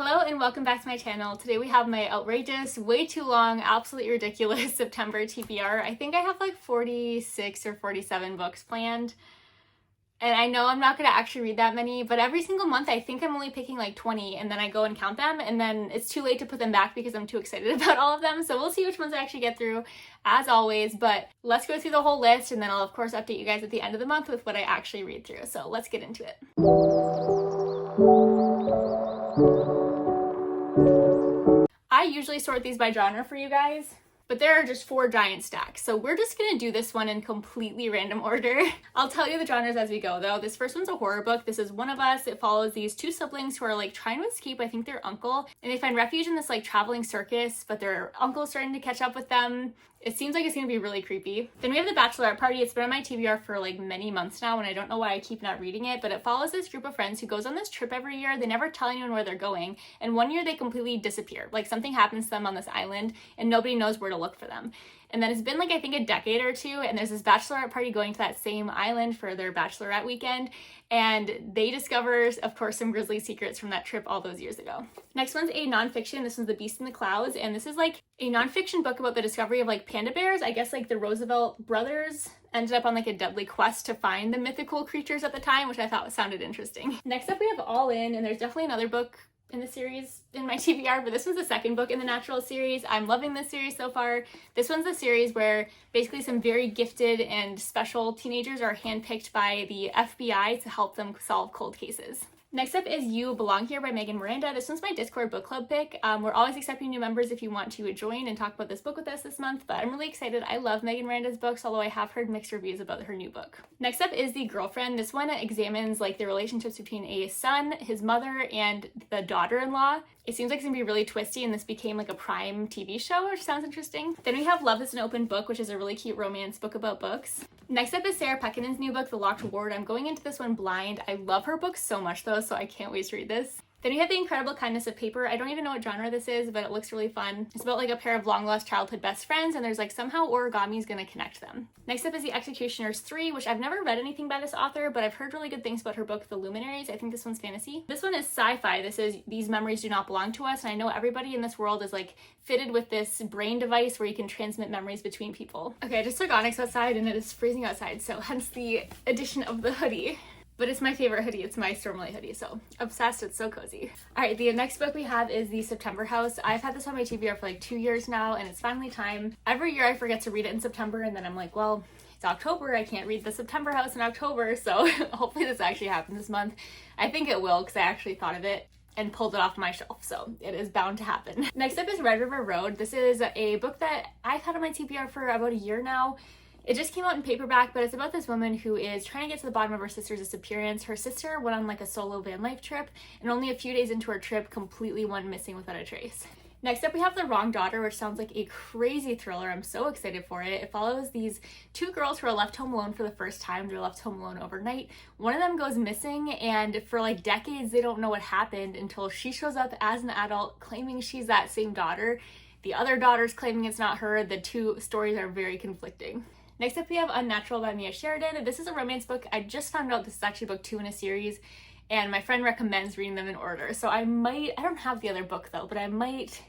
Hello and welcome back to my channel. Today we have my outrageous, way too long, absolutely ridiculous September TBR. I think I have like 46 or 47 books planned. And I know I'm not going to actually read that many, but every single month I think I'm only picking like 20 and then I go and count them and then it's too late to put them back because I'm too excited about all of them. So we'll see which ones I actually get through as always, but let's go through the whole list and then I'll of course update you guys at the end of the month with what I actually read through. So let's get into it. I usually sort these by genre for you guys, but there are just 4 giant stacks. So we're just gonna do this one in completely random order. I'll tell you the genres as we go though. This first one's a horror book. This is One of Us. It follows these 2 siblings who are like trying to escape, I think their uncle, and they find refuge in this like traveling circus, but their uncle's starting to catch up with them. It seems like it's gonna be really creepy. Then we have The Bachelorette Party. It's been on my TBR for like many months now and I don't know why I keep not reading it, but it follows this group of friends who goes on this trip every year. They never tell anyone where they're going, and one year they completely disappear. Like something happens to them on this island and nobody knows where to look for them. And then it's been like I think a decade or 2 and there's this bachelorette party going to that same island for their bachelorette weekend, and they discover of course some grisly secrets from that trip all those years ago. Next one's a nonfiction. This one's The Beast in the Clouds, and this is like a nonfiction book about the discovery of like panda bears. I guess like the Roosevelt brothers ended up on like a deadly quest to find the mythical creatures at the time, which I thought sounded interesting. Next up we have All In, and there's definitely another book in the series in my TBR, but this one's the second book in the Natural series. I'm loving this series so far. This one's a series where basically some very gifted and special teenagers are handpicked by the FBI to help them solve cold cases. Next up is You Belong Here by Megan Miranda. This one's my Discord book club pick. We're always accepting new members if you want to join and talk about this book with us this month, but I'm really excited. I love Megan Miranda's books, although I have heard mixed reviews about her new book. Next up is The Girlfriend. This one examines like the relationships between a son, his mother, and the daughter-in-law. It seems like it's gonna be really twisty, and this became like a Prime TV show, which sounds interesting. Then we have Love is an Open Book, which is a really cute romance book about books. Next up is Sarah Pekkinen's new book, The Locked Ward. I'm going into this one blind. I love her books so much though, so I can't wait to read this. Then we have The Incredible Kindness of Paper. I don't even know what genre this is, but it looks really fun. It's about like a pair of long-lost childhood best friends, and there's like somehow origami is gonna connect them. Next up is The Executioners 3, which I've never read anything by this author, but I've heard really good things about her book, The Luminaries. I think this one's fantasy. This one is sci-fi. This is These Memories Do Not Belong to Us, and I know everybody in this world is like fitted with this brain device where you can transmit memories between people. Okay, I just took Onyx outside and it is freezing outside, so hence the addition of the hoodie. But it's my favorite hoodie. It's my Stormlight hoodie, so obsessed. It's so cozy. All right, the next book we have is The September House. I've had this on my TBR for like 2 years now, and it's finally time. Every year I forget to read it in September, and then I'm like, well, it's October. I can't read The September House in October, so hopefully this actually happens this month. I think it will, because I actually thought of it and pulled it off my shelf, so it is bound to happen. Next up is Red River Road. This is a book that I've had on my TBR for about a year now. It just came out in paperback, but it's about this woman who is trying to get to the bottom of her sister's disappearance. Her sister went on like a solo van life trip, and only a few days into her trip completely went missing without a trace. Next up we have The Wrong Daughter, which sounds like a crazy thriller. I'm so excited for it. It follows these 2 girls who are left home alone for the first time. They're left home alone overnight. One of them goes missing, and for like decades they don't know what happened until she shows up as an adult claiming she's that same daughter. The other daughter's claiming it's not her. The 2 stories are very conflicting. Next up we have Unnatural by Mia Sheridan. This is a romance book. I just found out this is actually book 2 in a series, and my friend recommends reading them in order. So I don't have the other book though, but I might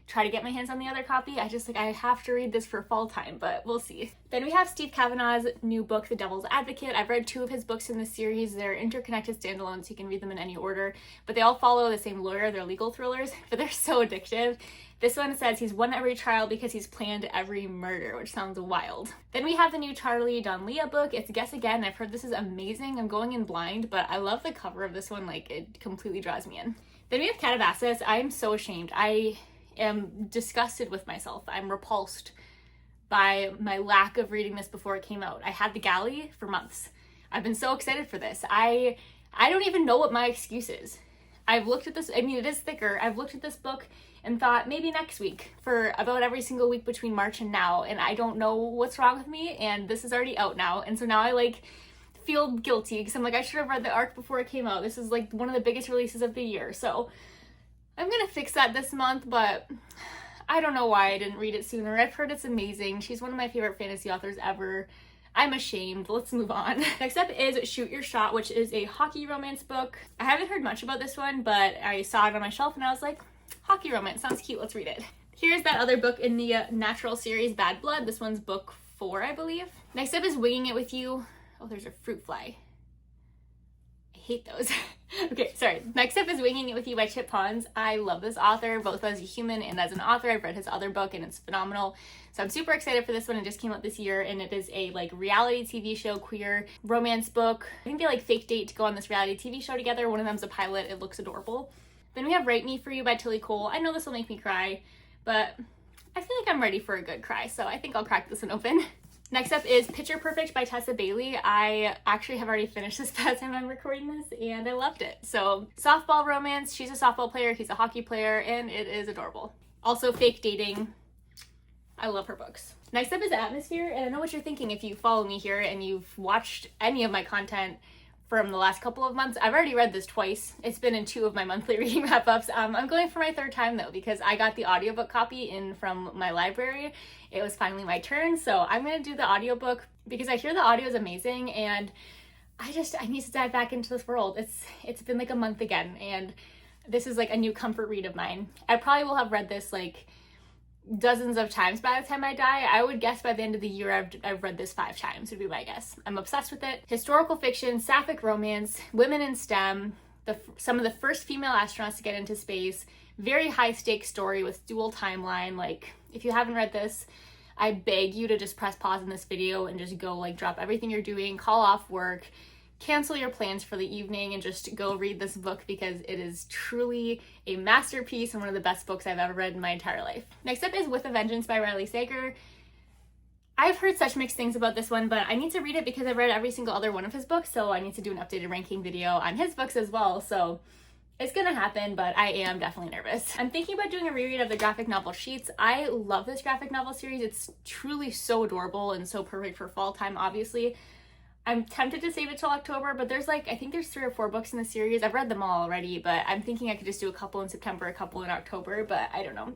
try to get my hands on the other copy. I have to read this for fall time, but we'll see. Then we have Steve Kavanaugh's new book, The Devil's Advocate. I've read 2 of his books in this series. They're interconnected standalones, so you can read them in any order, but they all follow the same lawyer. They're legal thrillers, but they're so addictive. This one says he's won every trial because he's planned every murder, which sounds wild. Then we have the new Charlie Donlea book. It's Guess Again. I've heard this is amazing. I'm going in blind, but I love the cover of this one. Like, it completely draws me in. Then we have Calabasas. I am so ashamed. I am disgusted with myself. I'm repulsed by my lack of reading this before it came out. I had the galley for months. I've been so excited for this. I don't even know what my excuse is. I've looked at this, I mean, it is thicker. I've looked at this book and thought maybe next week for about every single week between March and now, and I don't know what's wrong with me, and this is already out now, and so now I like feel guilty because I'm like, I should have read the arc before it came out. This is like one of the biggest releases of the year, so I'm gonna fix that this month, but I don't know why I didn't read it sooner. I've heard it's amazing. She's one of my favorite fantasy authors ever. I'm ashamed. Let's move on. Next up is Shoot Your Shot, which is a hockey romance book. I haven't heard much about this one, but I saw it on my shelf and I was like, hockey romance, sounds cute, let's read it. Here's that other book in the Natural series, Bad Blood. This one's book 4, I believe. Next up is Winging It With You. Oh, there's a fruit fly. I hate those. Okay, sorry. Next up is Winging It With You by Chip Pons. I love this author, both as a human and as an author. I've read his other book and it's phenomenal. So I'm super excited for this one. It just came out this year and it is a like reality TV show, queer romance book. I think they like fake date to go on this reality TV show together. One of them's a pilot. It looks adorable. Then we have Write Me For You by Tilly Cole. I know this will make me cry, but I feel like I'm ready for a good cry, so I think I'll crack this one open. Next up is Picture Perfect by Tessa Bailey. I actually have already finished this by the time I'm recording this, and I loved it. So, softball romance. She's a softball player, he's a hockey player, and it is adorable. Also, fake dating. I love her books. Next up is Atmosphere, and I know what you're thinking if you follow me here and you've watched any of my content from the last couple of months. I've already read this twice. It's been in 2 of my monthly reading wrap-ups. I'm going for my 3rd time though, because I got the audiobook copy in from my library. It was finally my turn, so I'm gonna do the audiobook because I hear the audio is amazing and I need to dive back into this world. It's been like a month again and this is like a new comfort read of mine. I probably will have read this like dozens of times by the time I die. I would guess by the end of the year I've read this 5 times would be my guess. I'm obsessed with it. Historical fiction, sapphic romance, women in STEM, some of the first female astronauts to get into space, very high stakes story with dual timeline. Like if you haven't read this, I beg you to just press pause in this video and just go like drop everything you're doing, call off work, cancel your plans for the evening and just go read this book because it is truly a masterpiece and one of the best books I've ever read in my entire life. Next up is With a Vengeance by Riley Sager. I've heard such mixed things about this one, but I need to read it because I've read every single other one of his books, so I need to do an updated ranking video on his books as well, so it's gonna happen, but I am definitely nervous. I'm thinking about doing a reread of the graphic novel Sheets. I love this graphic novel series. It's truly so adorable and so perfect for fall time, obviously. I'm tempted to save it till October, but there's like, I think there's 3 or 4 books in the series. I've read them all already, but I'm thinking I could just do a couple in September, a couple in October, but I don't know.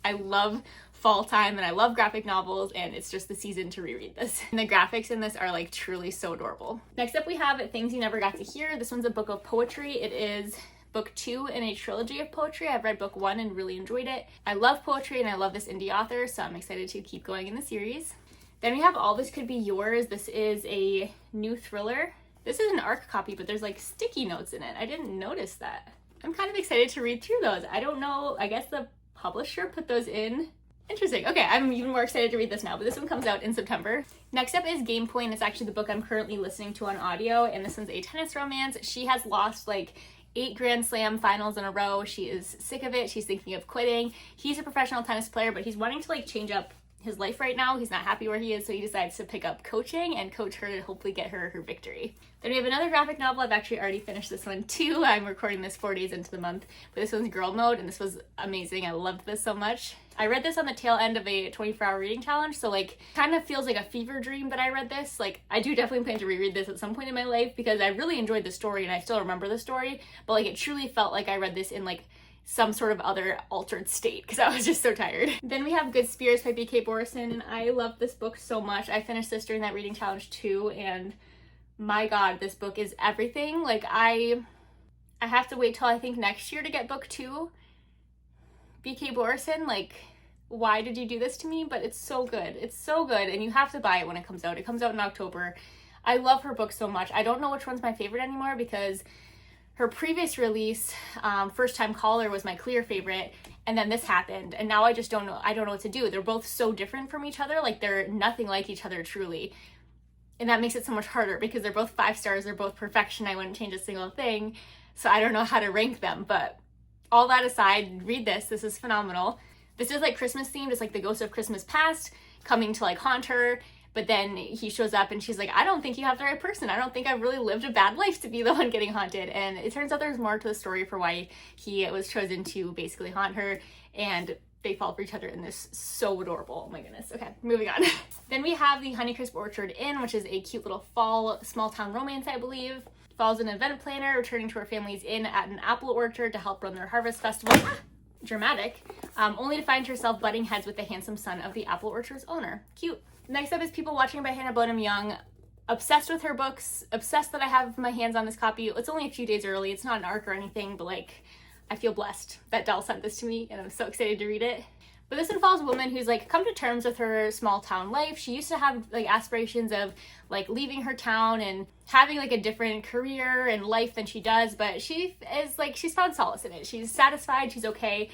I love fall time and I love graphic novels and it's just the season to reread this. And the graphics in this are like truly so adorable. Next up we have Things You Never Got to Hear. This one's a book of poetry. It is book 2 in a trilogy of poetry. I've read book 1 and really enjoyed it. I love poetry and I love this indie author, so I'm excited to keep going in the series. Then we have All This Could Be Yours. This is a new thriller. This is an ARC copy, but there's like sticky notes in it. I didn't notice that. I'm kind of excited to read through those. I don't know, I guess the publisher put those in. Interesting. Okay, I'm even more excited to read this now, but this one comes out in September. Next up is Game Point. It's actually the book I'm currently listening to on audio, and this one's a tennis romance. She has lost like 8 Grand Slam finals in a row. She is sick of it. She's thinking of quitting. He's a professional tennis player, but he's wanting to like change up his life right now. He's not happy where he is, so he decides to pick up coaching and coach her to hopefully get her victory. Then we have another graphic novel. I've actually already finished this one too. I'm recording this 4 days into the month, but this one's Girl Mode and this was amazing. I loved this so much. I read this on the tail end of a 24-hour reading challenge, so like kind of feels like a fever dream that I read this. Like I do definitely plan to reread this at some point in my life because I really enjoyed the story and I still remember the story, but like it truly felt like I read this in like some sort of other altered state because I was just so tired. Then we have Good Spirits by B.K. Borison, and I love this book so much. I finished this during that reading challenge too, and my god, this book is everything. Like I have to wait till I think next year to get book 2. B.K. Borison, like why did you do this to me? But it's so good. It's so good, and you have to buy it when it comes out. It comes out in October. I love her book so much. I don't know which one's my favorite anymore because her previous release, First Time Caller, was my clear favorite, and then this happened, and now I just don't know. I don't know what to do. They're both so different from each other. Like they're nothing like each other truly, and that makes it so much harder because they're both 5 stars. They're both perfection. I wouldn't change a single thing, so I don't know how to rank them. But all that aside, read this. This is phenomenal. This is like Christmas themed. It's like the ghost of Christmas past coming to like haunt her. But then he shows up and she's like, I don't think you have the right person. I don't think I've really lived a bad life to be the one getting haunted. And it turns out there's more to the story for why he was chosen to basically haunt her. And they fall for each other and this so adorable. Oh my goodness. Okay, moving on. Then we have the Honeycrisp Orchard Inn, which is a cute little fall small town romance, I believe. Fall's an event planner returning to her family's inn at an apple orchard to help run their harvest festival. dramatic, only to find herself butting heads with the handsome son of the apple orchard's owner. Cute. Next up is People Watching by Hannah Bonham Young. Obsessed with her books, obsessed that I have my hands on this copy. It's only a few days early, it's not an arc or anything, but like, I feel blessed that Dell sent this to me and I'm so excited to read it. But this one follows a woman who's like come to terms with her small town life. She used to have like aspirations of like leaving her town and having like a different career and life than she does, but she is like, she's found solace in it. She's satisfied, she's okay.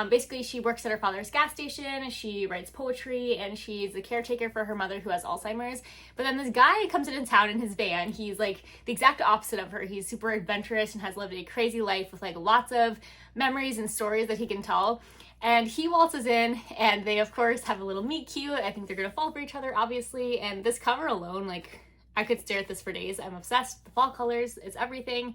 Basically she works at her father's gas station, she writes poetry, and she's the caretaker for her mother who has Alzheimer's. But then this guy comes into town in his van. He's like the exact opposite of her. He's super adventurous and has lived a crazy life with like lots of memories and stories that he can tell. And he waltzes in and they of course have a little meet cute. I think they're gonna fall for each other obviously, and this cover alone, like I could stare at this for days. I'm obsessed. The fall colors, it's everything.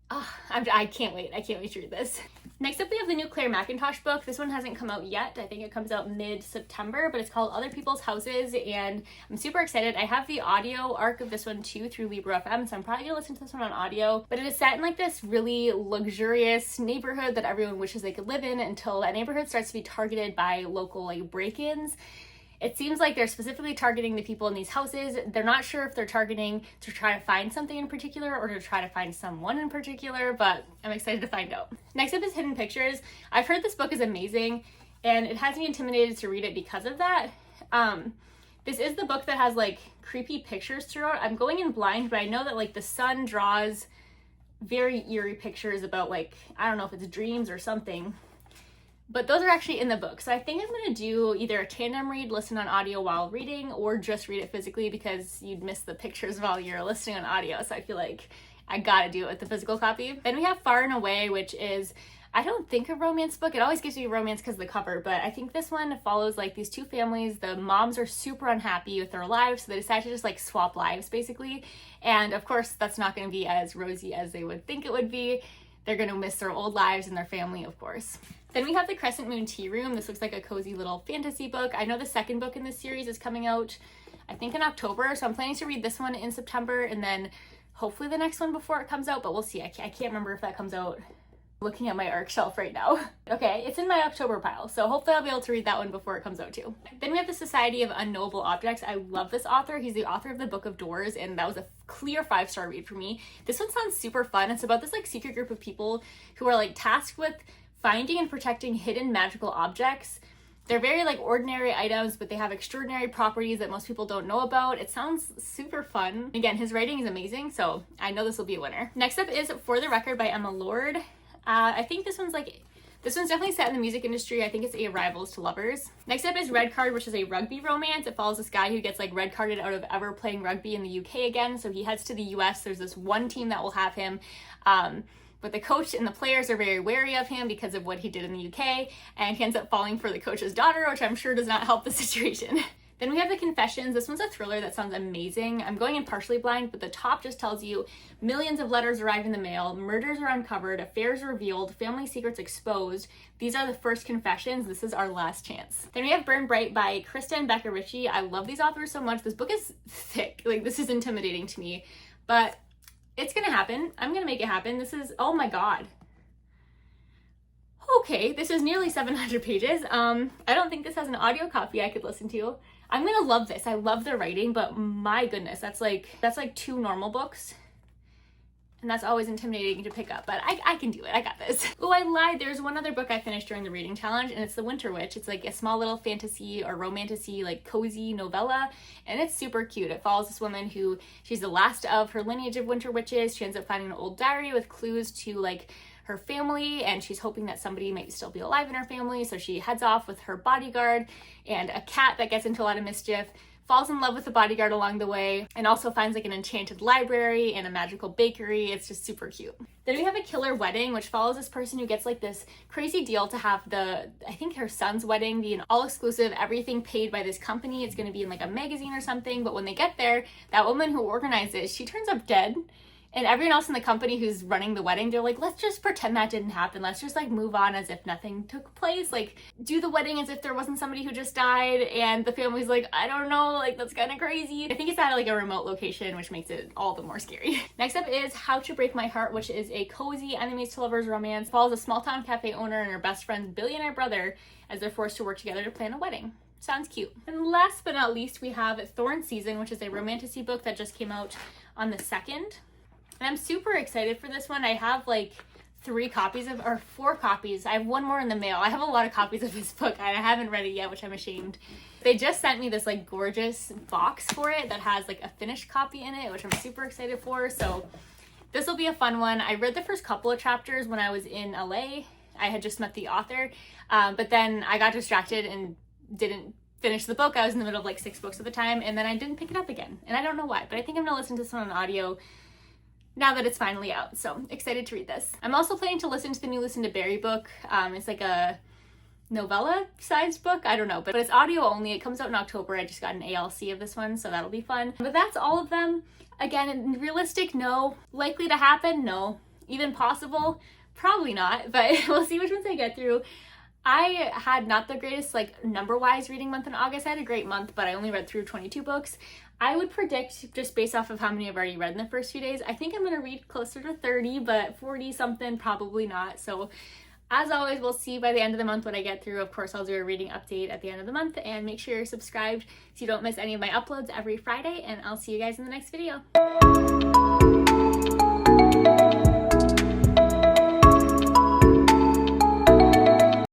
Oh, I can't wait. I can't wait to read this. Next up we have the new Claire McIntosh book. This one hasn't come out yet. I think it comes out mid-September, but it's called Other People's Houses, and I'm super excited. I have the audio arc of this one too through Libro FM, so I'm probably gonna listen to this one on audio. But it is set in like this really luxurious neighborhood that everyone wishes they could live in until that neighborhood starts to be targeted by local like break-ins. It seems like they're specifically targeting the people in these houses. They're not sure if they're targeting to try to find something in particular or to try to find someone in particular, but I'm excited to find out. Next up is Hidden Pictures. I've heard this book is amazing and it has me intimidated to read it because of that. This is the book that has like creepy pictures throughout. I'm going in blind, but I know that like the sun draws very eerie pictures about like, I don't know if it's dreams or something. But those are actually in the book. So I think I'm going to do either a tandem read, listen on audio while reading, or just read it physically because you'd miss the pictures while you're listening on audio. So I feel like I gotta do it with the physical copy. Then we have Far and Away, which is, I don't think a romance book. It always gives me romance because of the cover, but I think this one follows like these two families. The moms are super unhappy with their lives, so they decide to just like swap lives basically. And of course, that's not going to be as rosy as they would think it would be. They're going to miss their old lives and their family, of course. Then we have the Crescent Moon Tea Room. This looks like a cozy little fantasy book. I know the second book in this series is coming out, I think in October, so I'm planning to read this one in September and then hopefully the next one before it comes out, but we'll see. I can't remember if that comes out. Looking at my ARC shelf right now. Okay, it's in my October pile, so hopefully I'll be able to read that one before it comes out too. Then we have the Society of Unknowable Objects. I love this author. He's the author of the Book of Doors, and that was a clear 5-star read for me. This one sounds super fun. It's about this like secret group of people who are like tasked with finding and protecting hidden magical objects. They're very like ordinary items, but they have extraordinary properties that most people don't know about. It sounds super fun. Again, his writing is amazing, so I know this will be a winner. Next up is For the Record by Emma Lord. I think this one's definitely set in the music industry. I think it's a Rivals to Lovers. Next up is Red Card, which is a rugby romance. It follows this guy who gets like red carded out of ever playing rugby in the UK again. So he heads to the US. There's this one team that will have him. But the coach and the players are very wary of him because of what he did in the UK. And he ends up falling for the coach's daughter, which I'm sure does not help the situation. Then we have The Confessions. This one's a thriller that sounds amazing. I'm going in partially blind, but the top just tells you millions of letters arrive in the mail, murders are uncovered, affairs revealed, family secrets exposed. These are the first confessions. This is our last chance. Then we have Burn Bright by Krista and Becca Ritchie. I love these authors so much. This book is thick. Like, this is intimidating to me, but it's gonna happen. I'm gonna make it happen. This is, oh my God. Okay, this is nearly 700 pages. I don't think this has an audio copy I could listen to. I'm gonna love this. I love the writing, but my goodness, that's like 2 normal books. And that's always intimidating to pick up, but I can do it. I got this. Oh, I lied. There's one other book I finished during the reading challenge, and it's The Winter Witch. It's like a small little fantasy or romantasy, like cozy novella, and it's super cute. It follows this woman who, she's the last of her lineage of winter witches. She ends up finding an old diary with clues to like her family, and she's hoping that somebody might still be alive in her family. So she heads off with her bodyguard and a cat that gets into a lot of mischief, falls in love with the bodyguard along the way, and also finds like an enchanted library and a magical bakery. It's just super cute. Then we have A Killer Wedding, which follows this person who gets like this crazy deal to have I think her son's wedding be an all-exclusive, everything paid by this company. It's going to be in like a magazine or something, but when they get there, that woman who organized it, she turns up dead. And everyone else in the company who's running the wedding, they're like, let's just pretend that didn't happen. Let's just like move on as if nothing took place. Like do the wedding as if there wasn't somebody who just died. And the family's like, I don't know, like that's kind of crazy. I think it's at like a remote location, which makes it all the more scary. Next up is How to Break My Heart, which is a cozy enemies to lovers romance. Follows a small town cafe owner and her best friend's billionaire brother as they're forced to work together to plan a wedding. Sounds cute. And last but not least, we have Thorn Season, which is a romantasy book that just came out on the 2nd. And I'm super excited for this one. I have like 4 copies. I have one more in the mail. I have a lot of copies of this book. I haven't read it yet, which I'm ashamed. They just sent me this like gorgeous box for it that has like a finished copy in it, which I'm super excited for. So this will be a fun one. I read the first couple of chapters when I was in LA. I had just met the author, but then I got distracted and didn't finish the book. I was in the middle of like 6 books at the time, and then I didn't pick it up again. And I don't know why, but I think I'm gonna listen to this one on audio now that it's finally out. So excited to read this. I'm also planning to listen to the new Lucinda Berry book. It's like a novella sized book. I don't know, but it's audio only. It comes out in October. I just got an ALC of this one, so that'll be fun. But that's all of them. Again, realistic, no. Likely to happen, no. Even possible, probably not, but we'll see which ones I get through. I had not the greatest like number-wise reading month in August. I had a great month, but I only read through 22 books. I would predict, just based off of how many I've already read in the first few days, I think I'm gonna read closer to 30, but 40 something, probably not. So as always, we'll see by the end of the month what I get through. Of course, I'll do a reading update at the end of the month, and make sure you're subscribed so you don't miss any of my uploads every Friday, and I'll see you guys in the next video.